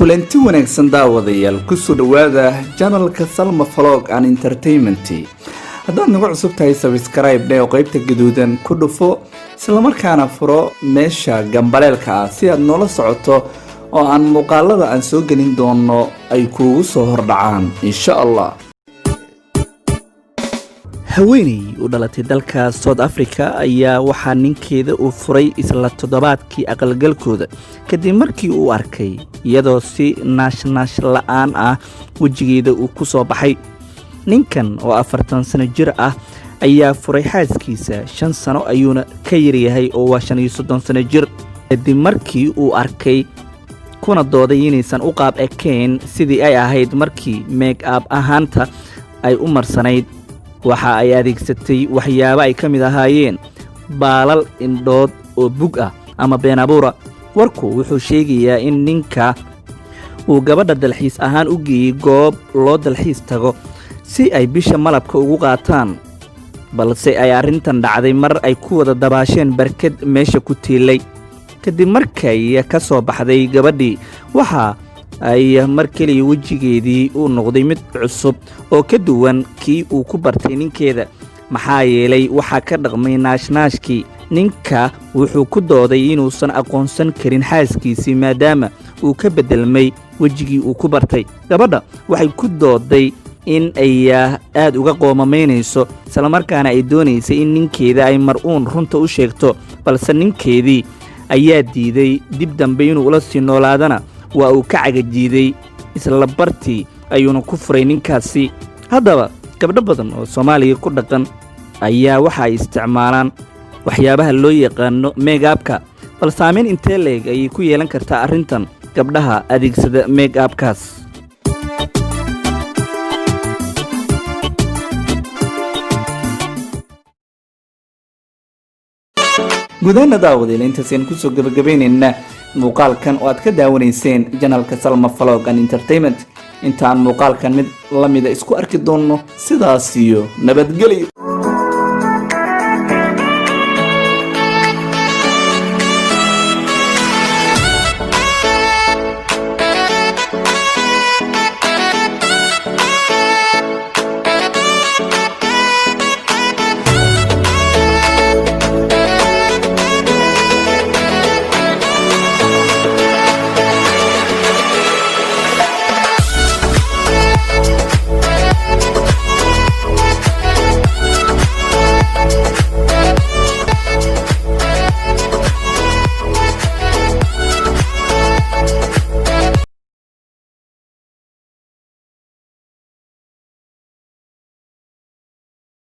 kulanti wanaagsan daawadayaal ku soo dhawaada channelka Salma Vlog and Entertainment. Haddii aad nagu cusub tahay subscribe oo qaybta gaduudan ku dhufo isla markaana furo meesha gambaleelka si aad noola socoto oo aan muuqaalada aan soo gelin doono ay kuugu soo hordhacaan insha Allah. haweeney u dhalatay dalka South Africa ayaa waxaa ninkeeda uu furay isla toddobaadkii aqalgalkooda kadib markii uu arkay iyadoo si naashnash la'aan ah wajigeeda uu ku soo baxay. ninkan oo 40 sano jir ah ayaa furay xaaskiisa 5 sano ayuuna ka yaryahay oo waa 35 sano jir kadib markii uu arkay kuna dooday inaysan u qaab ekeen sidii ay ahayd markii make up ahaanta ay u marsanayd. waxa ay adeegsatay waxyaabo ay kamid ahaayeen baalal indhood oo bug ah ama been abuura. warku wuxuu sheegayaa in ninka uu gabadha dalxiis ahaan u geeyay goob loo dalxiis tago si ay bisha malabka ugu qaataan, balse ay arrintan dhacday mar ay ku wada dabaasheen barkad meesha ku tiilay. kadib markay ka soo baxday gabadhii waxa ay mar kaliya wajigeedii uu noqday mid cusub oo ka duwan kii uu ku bartay ninkeeda, maxaa yeelay waxa ka dhaqmay naashnaashkii. ninka wuxuu ku dooday inuusan aqoonsan karin xaaskiisii maadaama uu ka bedelmay wajigii uu ku bartay. gabadha waxay ku dooday in ay aad uga qoomamaynayso isla markaana ay doonaysay in ninkeeda ay mar uun runta u sheegto, balse ninkeedii ayaa diiday dib dambe inuu ula sii noolaadana waa uu ka cagajiiday isla bartii ayuuna ku furay ninkaasi. haddaba gabdho badan oo Soomaaliya ku dhaqan ayaa waxa ay isticmaalaan waxyaabaha loo yaqaano make-upka, bal saameyn intee leeg ayay ku yeelan kartaa arrintan gabdhaha adeegsada make-upkaas. gudaha daawadayaal intaasaan ku soo gabagabeynayna muuqaalkan oo aad ka daawanayseen channelka Salma Vlog and Entertainment. intaan muuqaalkan mid la mid isku arki doono sidaas iyo nabadgelyo.